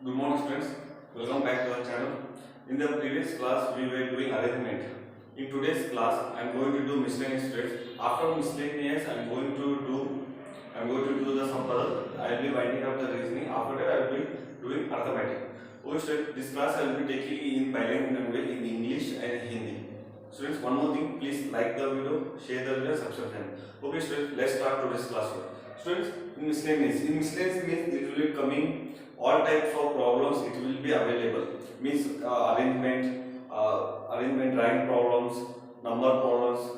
Good morning students, welcome back to our channel. In the previous class we were doing arrangement. In today's class I am going to do miscellaneous traits. After miscellaneous I am going to do the sum puzzle. I will be winding up the reasoning. After that I will be doing arithmetic. Okay students, this class I will be taking in bilingual language in English and Hindi. Students, one more thing, please like the video, share the video, subscribe channel. Okay students, let's start today's class. Students, in miscellaneous means it will be coming all types of problems, it will be available. Means arrangement, drawing problems, number problems,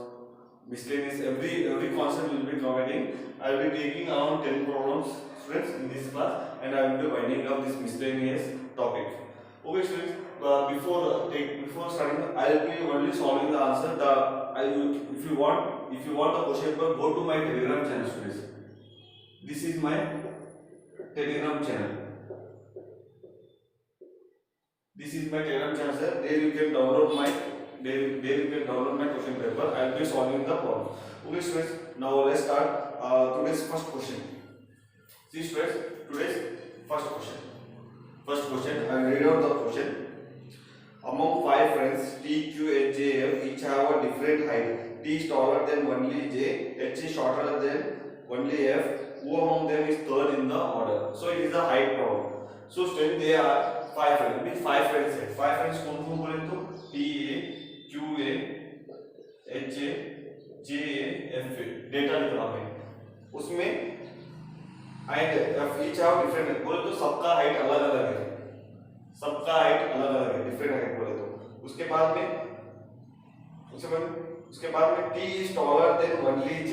miscellaneous, every concept will be covering. I will be taking around 10 problems students in this class, and I will be winding up this miscellaneous topic. Okay students, before starting I will be only solving the answer. If you want the question paper, go to my Telegram channel students. This is my Telegram channel. This is my Telegram channel, sir. There you can download my question paper. I will be solving the problem. Okay, students. Now let's start today's first question. See, students, today's first question. I will read out the question. Among five friends, T, Q, H, J, F each have a different height. T is taller than only J, H is shorter than only F. Who among them is third in the order? So it is the height problem. So students, they are five friends. Means five friends है. Five friends कौन कौन बोले तो T A, Q A, H A, J A, F A. Data लिखा है. उसमें height F each have different. बोले तो सबका height अलग अलग है. Different height बोले तो. उसके बाद में T is taller than only J.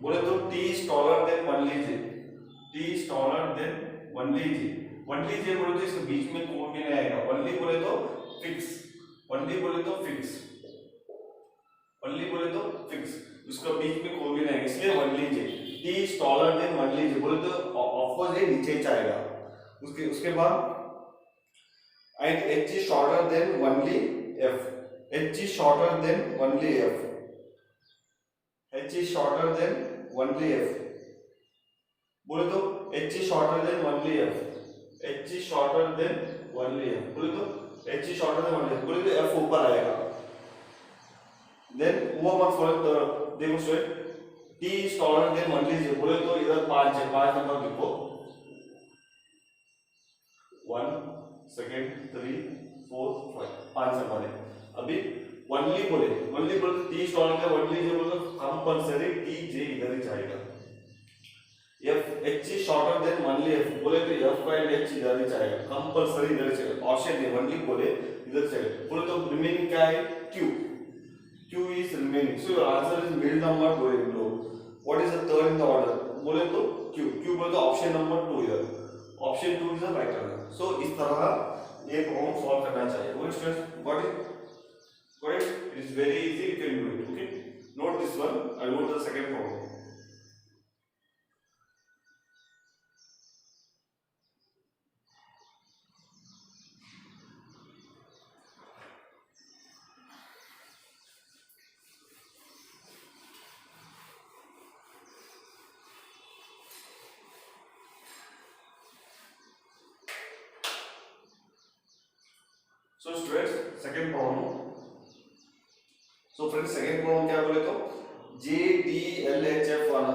बोले तो T is taller than only J. only J बोले तो इसके बीच में कोई भी नहीं आएगा. only बोले तो फिक्स. उसका बीच में कोई भी नहीं आएगा, इसलिए only J. T is taller than only J बोले तो ऑपोजिट नीचे आएगा. उसके बाद and H is shorter than only F. H is shorter than only F. बोले तो H is shorter than only F. बोले तो H is shorter than only F. बोले तो F ऊपर आएगा. Then वो मत फॉलो. देखो student, T is taller than only J. बोले तो इधर 5 है. 5 नंबर लिखो. 1 सेकंड 3 4 5 5 नंबर है. अभी only बोले तो T is taller than only J बोले तो कंपल्सरी T J इधर ही जाएगा. H is shorter than only F बोले तो F and H इधर ही जाएगा. कंपल्सरी इधर जाएगा. ऑप्शन है only बोले इधर जाएगा. बोले तो रिमेनिंग क्या है? Q is remaining. So your answer is middle number बोले लो. What is the third in the order? बोले तो Q बोले तो ऑप्शन नंबर 2 इधर. Option 2 is the right answer. So इस तरह ये प्रॉब्लम सॉल्व करना चाहिए. Okay students, got it? It is very easy. You can do it. Okay. Note this one. I will go to the second problem. So students, second problem. So friends, second problem क्या बोले तो J, D, L, H, F are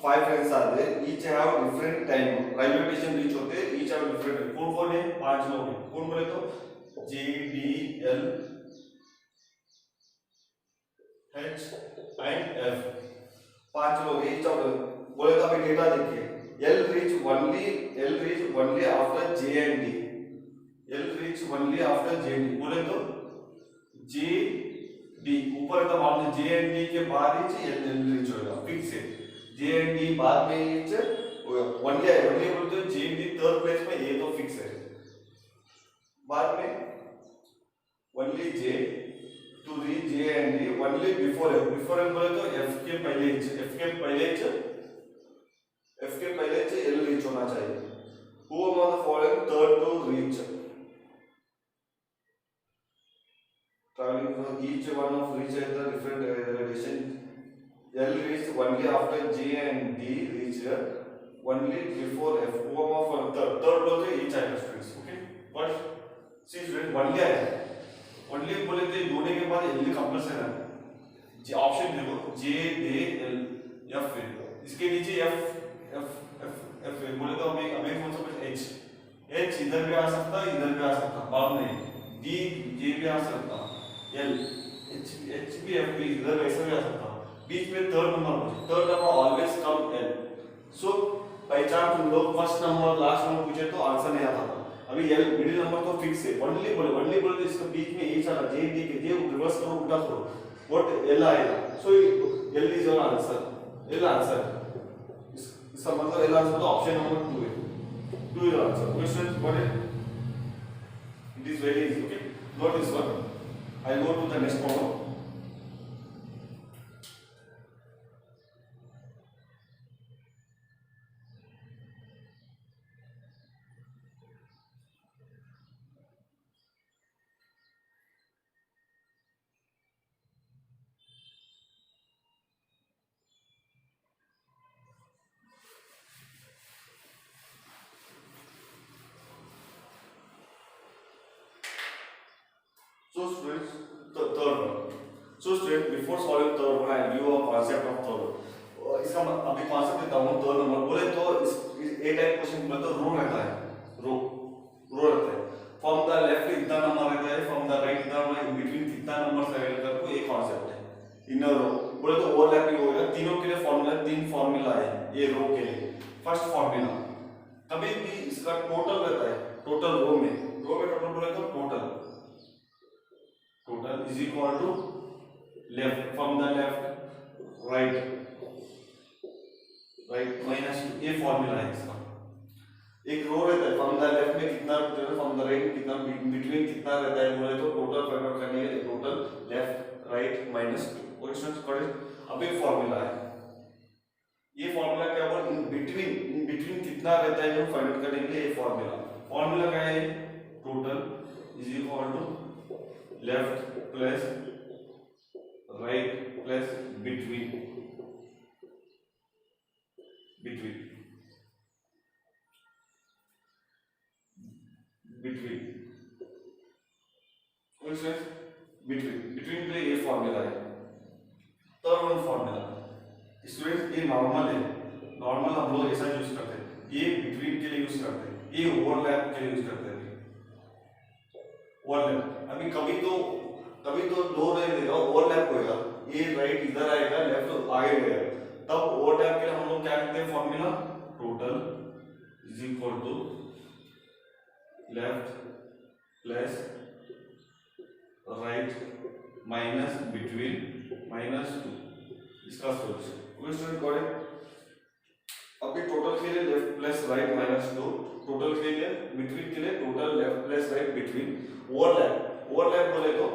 five friends are there. Each have different time. Railway station reach होते each have different. कौन है? 5 लोग हैं. कौन बोले तो J, D, L, H and F. 5 लोग हैं. each have बोले तो अभी डेटा देखिए. L reach only after J and D. बोले तो J D ऊपर का बाद में J and D के बाद ही L रीच होगा. फिक्स है. J and D बाद में रीच होगा. only बोले तो J D थर्ड प्लेस में, ये तो फिक्स है. बाद में only J to reach J and D only before F बोले तो F के पहले L रीच होना चाहिए. Who among the following third to reach? Traveling from each one of reach at the different direction. L reached only after J and D reach only before f comma for third बोलते each आएगा students okay but see student only आएगा only बोले तो जोड़ने के बाद l compulsory है जी option देखो j d l f इसके नीचे f f f f बोले तो हमें कौन सा कुछ h h इधर भी आ सकता इधर भी आ सकता बाद में d j भी आ सकता l h h भी f भी इधर वैसे भी आ सकता बीच में third number always come l सो पहचान तुम लोग फर्स्ट नंबर लास्ट नंबर पूछे तो आंसर नहीं आता था अभी एल मिडिल नंबर तो फिक्स है ओनली बोले तो इसके बीच में ए चला जे डी के जे रिवर्स करो उल्टा करो व्हाट एल आएगा so L is your answer L answer इसका मतलब एल आंसर तो ऑप्शन नंबर 2 है 2 is answer question what it is very easy okay note this one I go to the next problem So students, the third one. So students, before solving third one, I'll give you a concept of third one. इसका अभी concept देता हूँ third number बोले तो इस A type question में तो रो रहता है रो रहता है from the left इतना नंबर रहता है from the right इतना नंबर in between कितना नंबर सेलेक्ट कर को एक concept है in a row बोले तो overlapping होगा तीनों के लिए फॉर्मूला तीन फॉर्मूला है ये रो के लिए फर्स्ट फॉर्मूला कभी भी इसका टोटल रहता है टोटल रो में टोटल बोले तो total is equal to left from the left right minus ये फॉर्मूला है इसका एक रो रहता है फ्रॉम द लेफ्ट में कितना रहता है फ्रॉम द राइट में कितना बिटवीन कितना रहता है बोले तो टोटल फाइंड आउट करने के लिए total left right minus 2 question करें अब एक फॉर्मूला है ये फॉर्मूला क्या बोल इन बिटवीन कितना रहता है जो फाइंड आउट करने के लिए ये फॉर्मूला क्या है total is equal to left plus right plus between between के लिए ये फॉर्मूला है थर्ड वन फॉर्मूला स्टूडेंट ये नॉर्मल है नॉर्मल हम लोग ऐसा यूज करते हैं ये बिटवीन के लिए यूज करते हैं ये ओवरलैप के लिए यूज करते हैं ओवरलैप अभी कभी तो दो नहीं देगा ओवरलैप होएगा ये राइट इधर आएगा लेफ्ट आगे गएगा तब ओवरलैप के लिए हम लोग क्या करते हैं formula total is equal to left plus right minus between minus 2 इसका सोल्यूशन क्वेश्चन करें अभी टोटल के लिए left plus right minus 2 total के लिए बिटवीन के लिए total left plus right between overlap बोले तो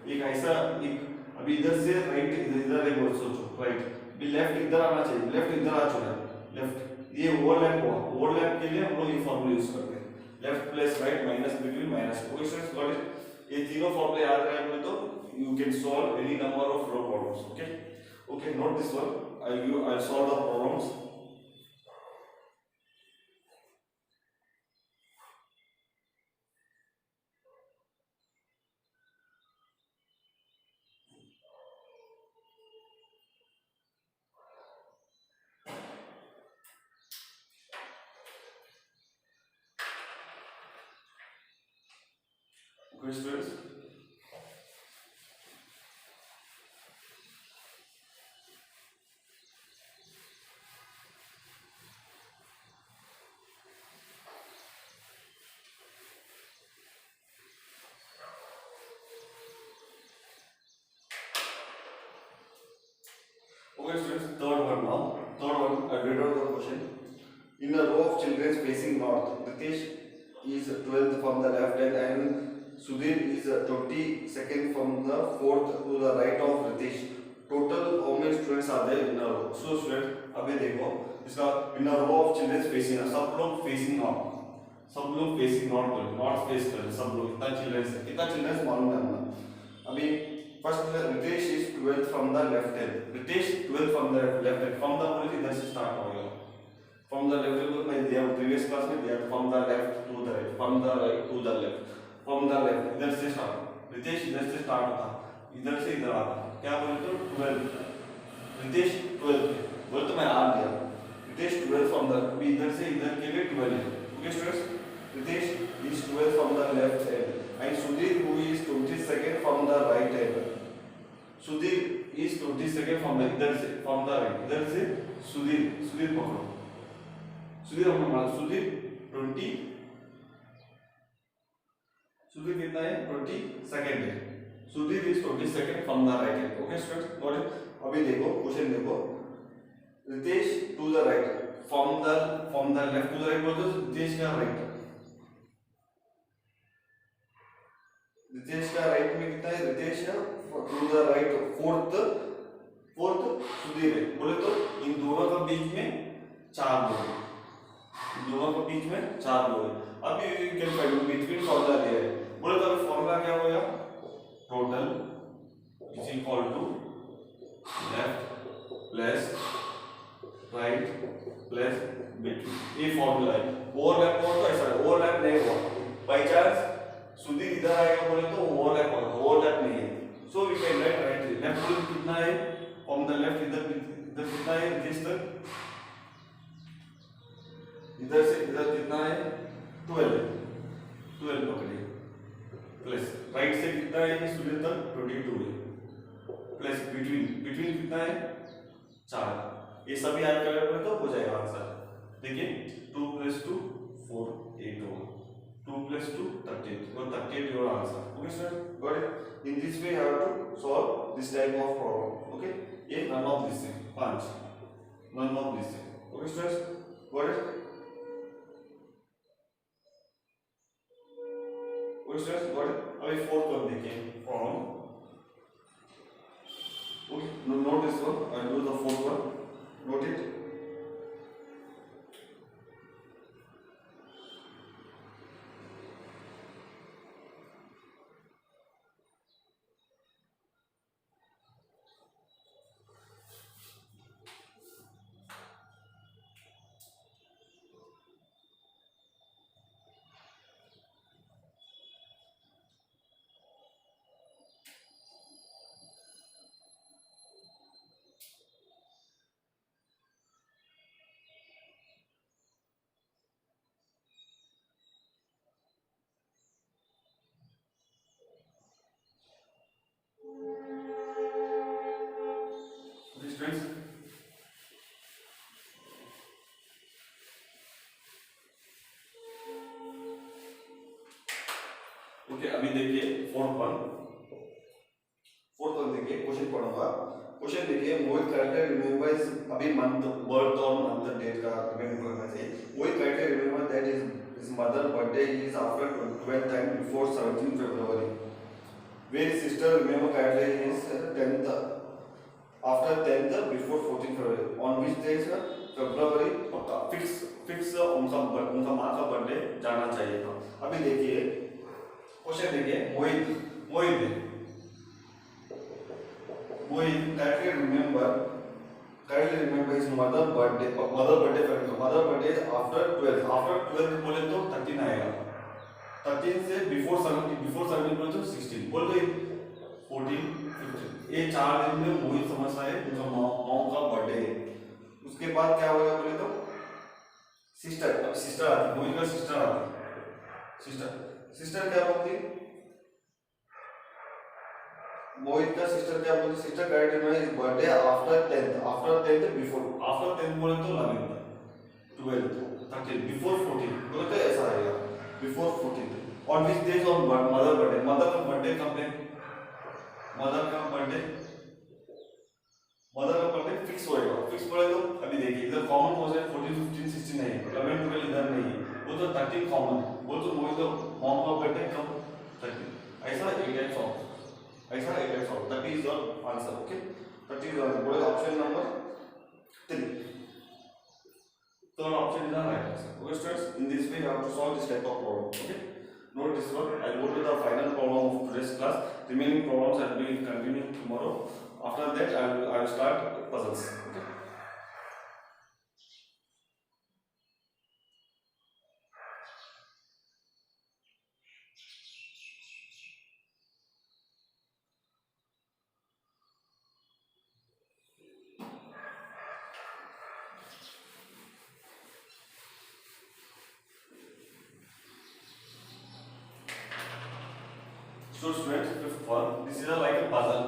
एक ऐसा एक अभी इधर से राइट इधर एक बोल सोचो राइट भी लेफ्ट इधर आना चाहिए लेफ्ट इधर आ चुका है लेफ्ट ये ओवरलैप हुआ ओवरलैप के लिए हम लोग ये फॉर्मूला यूज करते हैं left plus right minus between minus questions got it ये तीनों फॉर्मूले याद रखेंगे तो you can solve any number of row problems okay note this one I'll solve the problems. Okay, students. Okay, students, third one now. Third one, I read out the question. In a row of children facing north, Ritesh is 12th from the left hand and Sudhir is 22nd from the fourth to the right of Ritesh. Total how many students are there in a row? So students, अभी देखो इसका in a row of children facing सब लोग facing north बोले north face कर सब लोग कितना children मालूम है हमने अभी first Ritesh is 12th from the left hand Ritesh 12th from the left hand from the बोले इधर से start होगा From the left में दिया previous class में दिया from the left to the right, from the right to the left, from the left इधर से start, रितेश इधर से start होता, इधर से इधर आता, क्या बोले तो 12, रितेश 12 बोले तो मैं आ गया, रितेश 12 from the अभी इधर से इधर के लिए 12 है, okay students, Ritesh is 12 from the left end and Sudhir who is 22nd from the right end, Sudhir is 22nd from the इधर से from the right, इधर से सुधीर पकड़ो, सुधीर हमने माना सुधीर 20, सुधीर कितना है 22nd है, Sudhir is 22nd from the right hand, okay students got it। अभी देखो क्वेश्चन देखो, Ritesh to the right from the left to the right बोलते तो रितेश का राइट, रितेश का राइट में कितना है, Ritesh to the right fourth Sudhir है, बोले तो इन दोनों का बीच में 4 लोग हैं, इन दोनों के बीच में 4 लोग हैं। अभी क्या फाइंड बिटवीन फॉर्मूला दिया है, बोले तो अभी फॉर्मूला क्या होगा, total is equal to left plus right plus between, ये फॉर्मूला है। ओवरलैप हो तो ऐसा ओवरलैप नहीं हुआ, बाय चांस सुधीर इधर आएगा बोले तो ओवरलैप होगा, ओवरलैप नहीं है, so we can write right left कितना है फ्रॉम द लेफ्ट इधर कितना है जिस तक, इधर से इधर कितना है 12 पकड़िए, प्लस राइट से कितना है सुधीर तक 22 है, प्लस बिटवीन कितना है 4, ये सभी ऐड करेंगे तो हो जाएगा आंसर। देखिए 2 + 2 4 8 होगा, 2 + 2 38, और 38 your answer, okay sir, got it। in this way you have to solve this type of problem, okay, ये none of this thing 5, none of this thing, okay students got it, okay students got it। अभी fourth one देखिए problem, okay note this one, I'll do the fourth one, note it। Students, okay अभी देखिए fourth one देखिए, question पढ़ूंगा, question देखिए Mohit character remember अभी month birth और month date का रिमेंबर करना चाहिए। Mohit character remember that his mother birthday is after 12th and before 17th February, where his sister remember correctly is 10th after 10th before 14th February, on which day is February पक्का fix उनका माँ का birthday जाना चाहिए था। अभी देखिए question देखिए, मोहित correctly remember his mother birthday is after 12 बोले तो 13 आएगा, 13 से before 17 बोले तो 16 बोले तो 14 15, ये 4 दिन में मोहित समझता है उनका माँ का बर्थडे है। उसके बाद क्या होगा बोले तो सिस्टर आती, मोहित का सिस्टर आती, सिस्टर क्या बोलती, मोहित का सिस्टर क्या बोलती, सिस्टर करेक्ट है इस birthday after 10th before, after 10th बोले तो 11th 12th 13 बिफोर 14 बोले तो ऐसा आएगा before 14, on which days on mother birthday, mother का बर्थडे कब है, मदर का बर्थडे फिक्स होएगा, फिक्स बोले तो अभी देखिए इधर कॉमन कौन सा है 14 15 16 नहीं है, 11 12 इधर नहीं है, वो तो 13 कॉमन है, वो तो मोहित का मॉम का बर्थडे कब 13, ऐसा 8 टाइम्स ऑफ, ऐसा 8 times of, 30 is your answer, okay 30 is answer, बोले option number 3, third option is the right answer, okay students, in this way you have to solve this type of problem, okay, note this one, I will go to the final problem of today's class, remaining problems I will continue tomorrow, after that I will start puzzles, okay। So students, fifth one, this is a like a puzzle.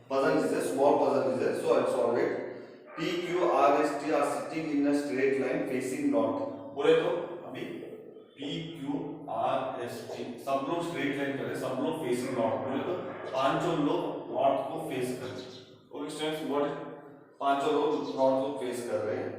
Puzzle is a small puzzle is a, so I'll solve it. P, Q, R, S, T are sitting in a straight line facing north. बोले तो अभी P, Q, R, S, T सब लोग straight line कर रहे हैं, सब लोग फेसिंग नॉर्थ. बोले तो पांचों लोग नॉर्थ को फेस कर रहे हैं. ओके स्टूडेंट्स, व्हाट पांचों लोग नॉर्थ को फेस कर रहे हैं.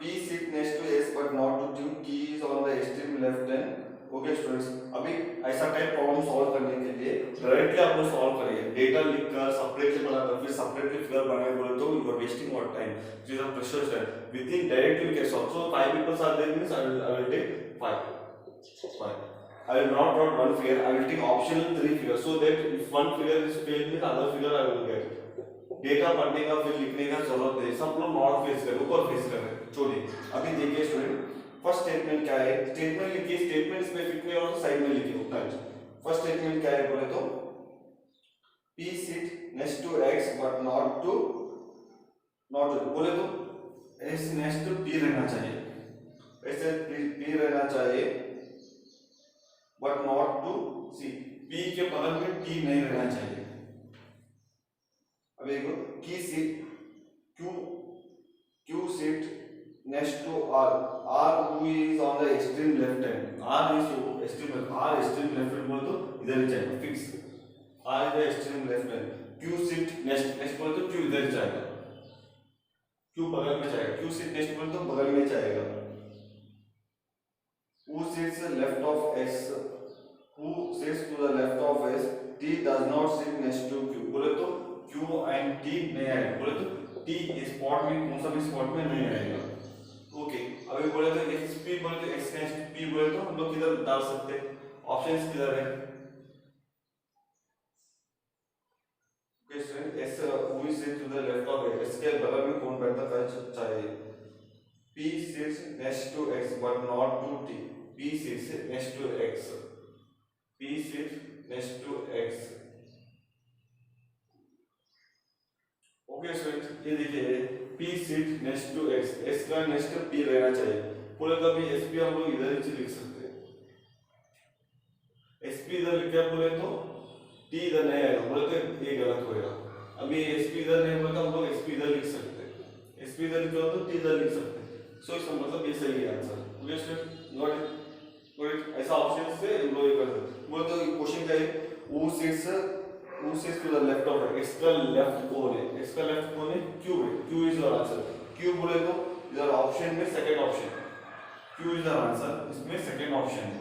P sit next to S but not to Q. T is on the extreme left hand. Okay students, अभी ऐसा टाइप प्रॉब्लम सॉल्व करने के लिए डायरेक्टली आप लोग सॉल्व करिए. डेटा लिखकर सेपरेटली बनाकर फिर सेपरेटली फिगर बनाए बोले तो you are wasting your time. It is a precious time. Within directly we can solve. So 5 peoples are there means I will take 5. I will not write one figure. I will take optional 3 figures so that if one figure is failed means other figure I will get. Data पढ़ने का फिर लिखने का जरूरत है. सब लोग north face कर ऊपर फेस कर रहे हैं. छोड़िए, अभी देखिए स्टूडेंट, फर्स्ट स्टेटमेंट क्या है. स्टेटमेंट लिखिए, स्टेटमेंट इसमें फिट नहीं और साइड में लिखिए उतना ही. फर्स्ट स्टेटमेंट क्या है बोले तो P sit next to X but not to बोले तो S next to P रहना चाहिए. ऐसे P रहना चाहिए but not to C. P के बगल में T नहीं रहना चाहिए. अब देखो Q sit next to R who is on the extreme left hand. R is extreme left hand बोले तो इधर ही जाएगा fix. R is the extreme left hand. Q sit next बोले तो Q इधर जाएगा. Q बगल में जाएगा. Q sit next बोले तो बगल में जाएगा. Who sits left of S? Who sits to the left of S? T does not sit next to Q. बोले तो Q and T नहीं आएगा. बोले तो T स्पॉट में कौन सा भी स्पॉट में नहीं आएगा. ओके, अभी बोले तो XP बोले तो X नेक्स्ट P बोले तो हम लोग किधर डाल सकते हैं. ऑप्शंस किधर है. Okay student, S who is sit to the left of S के बगल में कौन बैठता चाहिए. P sits next to X but not to T. P sits next to X. P sits next to X. Okay student, ये देखिए P sit next to X. S का next P रहना चाहिए. बोले तो अभी SP हम लोग इधर ही लिख सकते हैं. SP इधर लिख के बोले तो T इधर नहीं आएगा. बोले तो ये गलत होएगा. अभी SP इधर नहीं बोले तो हम लोग SP इधर लिख सकते हैं. SP इधर लिखो तो T इधर लिख सकते हैं. सो इसका मतलब ये सही है answer. Okay student, note it. ऐसा ऑप्शन से हम लोग ये कर सकते हैं. बोले तो क्वेश्चन क्या है. Who sits to the left of X का लेफ्ट कौन है. X का लेफ्ट कौन है. Q है. Q is your answer. Q बोले तो इधर ऑप्शन में second option. Q is the answer. इसमें सेकंड ऑप्शन है.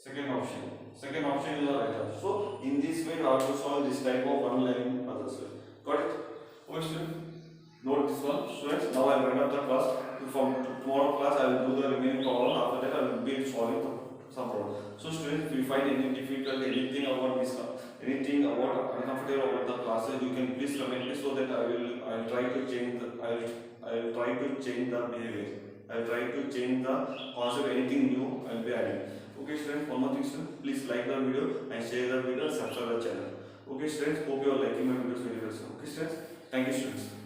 Second option is the right answer. So in this way you have to solve this type of one line puzzles. Got it? Okay students, note this one. Students, now I will wind up the class. From tomorrow class I will do the remaining problem. After that I will be solving some problem. So students, if you find any difficult, anything about this, anything about uncomfortable about the classes, you can please comment me so that I will try to change the I will try to change the behavior. I will try to change the concept. Anything new I will be adding. Okay students, one more thing students, please like the video and share the video and subscribe the channel. Okay students, hope you are liking my videos very well. Okay students, thank you students.